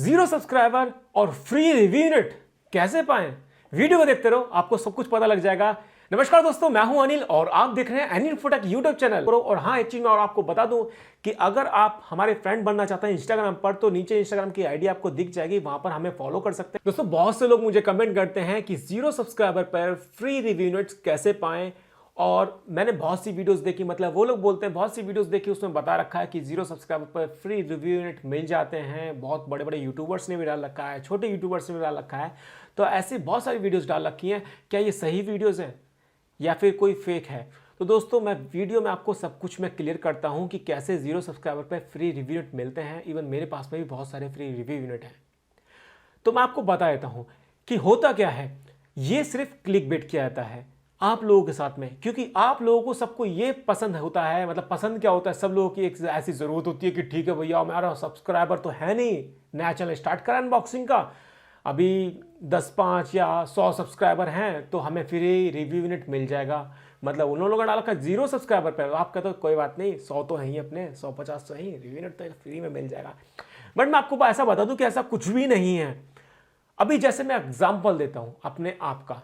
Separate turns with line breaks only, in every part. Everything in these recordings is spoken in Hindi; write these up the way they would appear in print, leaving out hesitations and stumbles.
जीरो सब्सक्राइबर और फ्री रिव्यू यूनिट कैसे पाएं? वीडियो को देखते रहो, आपको सब कुछ पता लग जाएगा। नमस्कार दोस्तों, मैं हूं अनिल और आप देख रहे हैं एनी इन्फोटेक यूट्यूब चैनल। और हाँ, एक चीज मैं और आपको बता दूं कि अगर आप हमारे फ्रेंड बनना चाहते हैं इंस्टाग्राम पर, तो नीचे इंस्टाग्राम की आईडी आपको दिख जाएगी, वहां पर हमें फॉलो कर सकते हैं। दोस्तों, बहुत से लोग मुझे कमेंट करते हैं कि जीरो सब्सक्राइबर पर फ्री रिव्यू यूनिट्स कैसे पाएं, और मैंने बहुत सी वीडियोस देखी, मतलब वो लोग बोलते हैं बहुत सी वीडियोस देखी, उसमें बता रखा है कि जीरो सब्सक्राइबर पर फ्री रिव्यू यूनिट मिल जाते हैं। बहुत बड़े बड़े यूट्यूबर्स ने भी डाल रखा है, छोटे यूट्यूबर्स ने भी डाल रखा है। तो ऐसी बहुत सारी वीडियोस डाल रखी हैं। क्या ये सही वीडियोस हैं या फिर कोई फेक है? तो दोस्तों, मैं वीडियो में आपको सब कुछ मैं क्लियर करता हूँ कि कैसे जीरो सब्सक्राइबर पर फ्री रिव्यू यूनिट मिलते हैं। इवन मेरे पास में भी बहुत सारे फ्री रिव्यू यूनिट हैं। तो मैं आपको बता देता हूँ कि होता क्या है। ये सिर्फ क्लिक बेट किया जाता है आप लोगों के साथ में, क्योंकि आप लोगों को सबको ये पसंद होता है। मतलब पसंद क्या होता है, सब लोगों की एक ऐसी जरूरत होती है कि ठीक है भैया, हमारा सब्सक्राइबर तो है नहीं, नया चैनल स्टार्ट करा अनबॉक्सिंग का, अभी 10, 5 या 100 सब्सक्राइबर हैं तो हमें फ्री रिव्यू यूनिट मिल जाएगा। मतलब उन लोगों ने डाला जीरो सब्सक्राइबर पर, आप कहते हो कोई बात नहीं, 100 तो है ही अपने, 150 तो है ही, रिव्यू यूनिट तो फ्री में मिल जाएगा। बट मैं आपको ऐसा बता दूं कि ऐसा कुछ भी नहीं है। अभी जैसे मैं एग्जांपल देता हूं अपने आप का।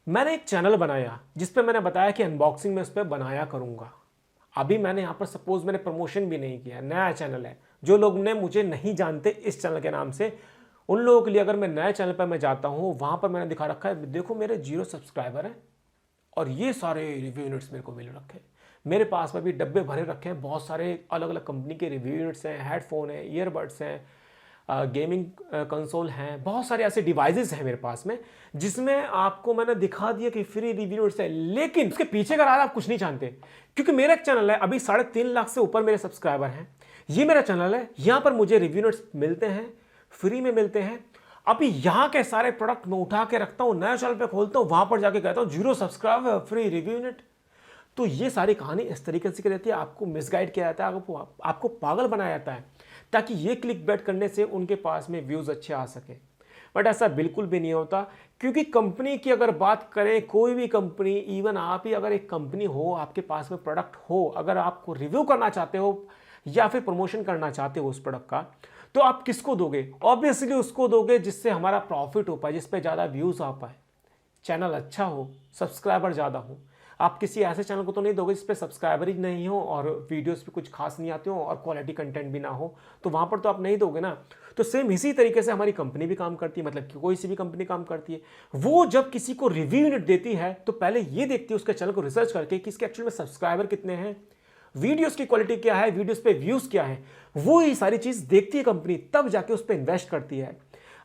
मैंने एक चैनल बनाया जिस पे मैंने बताया कि अनबॉक्सिंग में उस पर बनाया करूंगा। अभी मैंने यहाँ पर सपोज मैंने प्रमोशन भी नहीं किया, नया चैनल है। जो लोग ने मुझे नहीं जानते इस चैनल के नाम से, उन लोगों के लिए अगर मैं नए चैनल पर मैं जाता हूँ, वहां पर मैंने दिखा रखा है, देखो मेरे 0 सब्सक्राइबर हैं और ये सारे रिव्यू यूनिट्स मेरे को मिल रखे हैं। मेरे पास में भी डब्बे भरे रखे हैं, बहुत सारे अलग अलग कंपनी के रिव्यू यूनिट्स हैं, हेडफोन है, ईयरबड्स हैं, गेमिंग कंसोल हैं, बहुत सारे ऐसे डिवाइसेस हैं मेरे पास में, जिसमें आपको मैंने दिखा दिया कि फ्री रिव्यूअर्स है। लेकिन उसके पीछे का राज आप कुछ नहीं जानते, क्योंकि मेरा एक चैनल है, अभी 3.5 लाख से ऊपर मेरे सब्सक्राइबर हैं। ये मेरा चैनल है, यहां पर मुझे रिव्यूअर्स मिलते हैं, फ्री में मिलते हैं। अभी यहां के सारे प्रोडक्ट मैं उठा के रखता हूं, नया चैनल पे खोलता हूं, वहां पर जाके कहता हूं 0 सब्सक्राइबर फ्री रिव्यू यूनिट। तो ये सारी कहानी इस तरीके से रहती है, आपको मिसगाइड किया जाता है, आपको पागल बनाया जाता है, ताकि ये क्लिक बैट करने से उनके पास में व्यूज अच्छे आ सके। बट ऐसा बिल्कुल भी नहीं होता, क्योंकि कंपनी की अगर बात करें, कोई भी कंपनी, इवन आप ही अगर एक कंपनी हो, आपके पास में प्रोडक्ट हो, अगर आपको रिव्यू करना चाहते हो या फिर प्रमोशन करना चाहते हो उस प्रोडक्ट का, तो आप किसको दोगे? ऑब्वियसली उसको दोगे जिससे हमारा प्रॉफिट हो पाए, जिस पे ज़्यादा व्यूज आ पाए, चैनल अच्छा हो, सब्सक्राइबर ज़्यादा हो। आप किसी ऐसे चैनल को तो नहीं दोगे जिस पे सब्सक्राइबर ही नहीं हो और वीडियोस भी कुछ खास नहीं आते हो और क्वालिटी कंटेंट भी ना हो, तो वहाँ पर तो आप नहीं दोगे ना। तो सेम इसी तरीके से हमारी कंपनी भी काम करती है, मतलब कि कोई सी भी कंपनी काम करती है। वो जब किसी को रिव्यू यूनिट देती है तो पहले ये देखती है उसके चैनल को रिसर्च करके कि इसके एक्चुअल में सब्सक्राइबर कितने हैं, वीडियोस की क्वालिटी क्या है, वीडियोस पे व्यूज क्या है, वो ही सारी चीज देखती है कंपनी, तब जाके उस पर इन्वेस्ट करती है।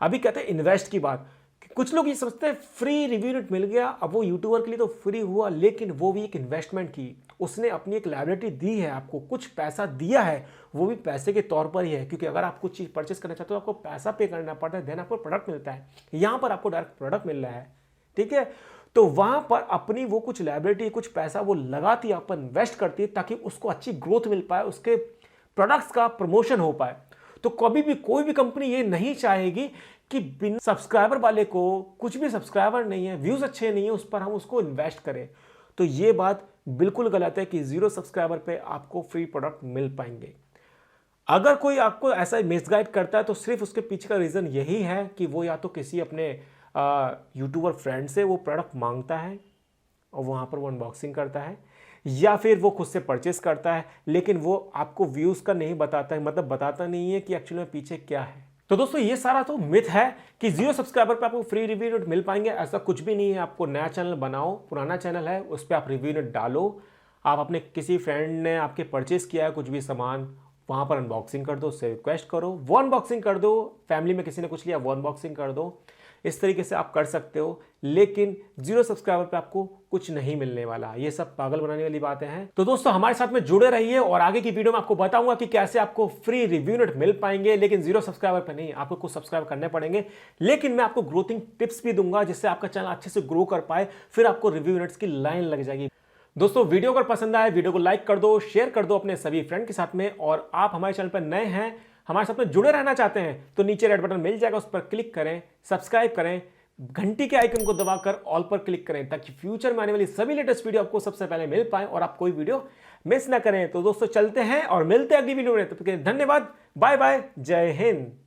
अभी कहते हैं इन्वेस्ट की बात, कुछ लोग ये समझते हैं फ्री रिव्यू यूनिट मिल गया, अब वो यूट्यूबर के लिए तो फ्री हुआ, लेकिन वो भी एक इन्वेस्टमेंट की, उसने अपनी एक लायबिलिटी दी है, आपको कुछ पैसा दिया है, वो भी पैसे के तौर पर ही है। क्योंकि अगर आप कुछ चीज़ परचेस करना चाहते हो, आपको पैसा पे करना पड़ता है, देन आपको प्रोडक्ट मिलता है। यहाँ पर आपको डायरेक्ट प्रोडक्ट मिल रहा है, ठीक है। तो वहां पर अपनी वो कुछ लायबिलिटी, कुछ पैसा वो लगाती है, आप इन्वेस्ट करती है, ताकि उसको अच्छी ग्रोथ मिल पाए, उसके प्रोडक्ट्स का प्रमोशन हो पाए। तो कभी भी कोई भी कंपनी ये नहीं चाहेगी कि बिना सब्सक्राइबर वाले को, कुछ भी सब्सक्राइबर नहीं है, व्यूज अच्छे नहीं है, उस पर हम उसको इन्वेस्ट करें। तो ये बात बिल्कुल गलत है कि 0 सब्सक्राइबर पे आपको फ्री प्रोडक्ट मिल पाएंगे। अगर कोई आपको ऐसा मिसगाइड करता है तो सिर्फ उसके पीछे का रीजन यही है कि वो या तो किसी अपने यूट्यूबर फ्रेंड से वो प्रोडक्ट मांगता है और वहां पर वो अनबॉक्सिंग करता है, या फिर वो खुद से परचेस करता है, लेकिन वो आपको व्यूज का नहीं बताता है, मतलब बताता नहीं है कि एक्चुअली में पीछे क्या है। तो दोस्तों, ये सारा तो मिथ है कि 0 सब्सक्राइबर पे आपको फ्री रिव्यू यूनिट मिल पाएंगे। ऐसा कुछ भी नहीं है। आपको नया चैनल बनाओ, पुराना चैनल है, उस पर आप रिव्यू यूनिट डालो, आप अपने किसी फ्रेंड ने आपके परचेस किया है कुछ भी सामान, वहां पर अनबॉक्सिंग कर दो, उससे रिक्वेस्ट करो, वो अनबॉक्सिंग कर दो, फैमिली में किसी ने कुछ लिया वो अनबॉक्सिंग कर दो। इस तरीके से आप कर सकते हो, लेकिन 0 सब्सक्राइबर पे आपको कुछ नहीं मिलने वाला। ये सब पागल बनाने वाली बातें हैं। तो दोस्तों, हमारे साथ में जुड़े रहिए और आगे की वीडियो में आपको बताऊंगा कि कैसे आपको फ्री रिव्यू यूनिट मिल पाएंगे, लेकिन 0 सब्सक्राइबर पे नहीं, आपको कुछ सब्सक्राइब करने पड़ेंगे। लेकिन मैं आपको ग्रोथिंग टिप्स भी दूंगा जिससे आपका चैनल अच्छे से ग्रो कर पाए, फिर आपको रिव्यू यूनिट्स की लाइन लग जाएगी। दोस्तों, वीडियो अगर पसंद आए, वीडियो को लाइक कर दो, शेयर कर दो अपने सभी फ्रेंड के साथ में। और आप हमारे चैनल पर नए हैं, हमारे साथ में जुड़े रहना चाहते हैं, तो नीचे रेड बटन मिल जाएगा, उस पर क्लिक करें, सब्सक्राइब करें, घंटी के आइकन को दबाकर ऑल पर क्लिक करें, ताकि फ्यूचर में आने वाली सभी लेटेस्ट वीडियो आपको सबसे पहले मिल पाए और आप कोई वीडियो मिस ना करें। तो दोस्तों, चलते हैं और मिलते हैं अगली वीडियो में। तो धन्यवाद, बाय बाय, जय हिंद।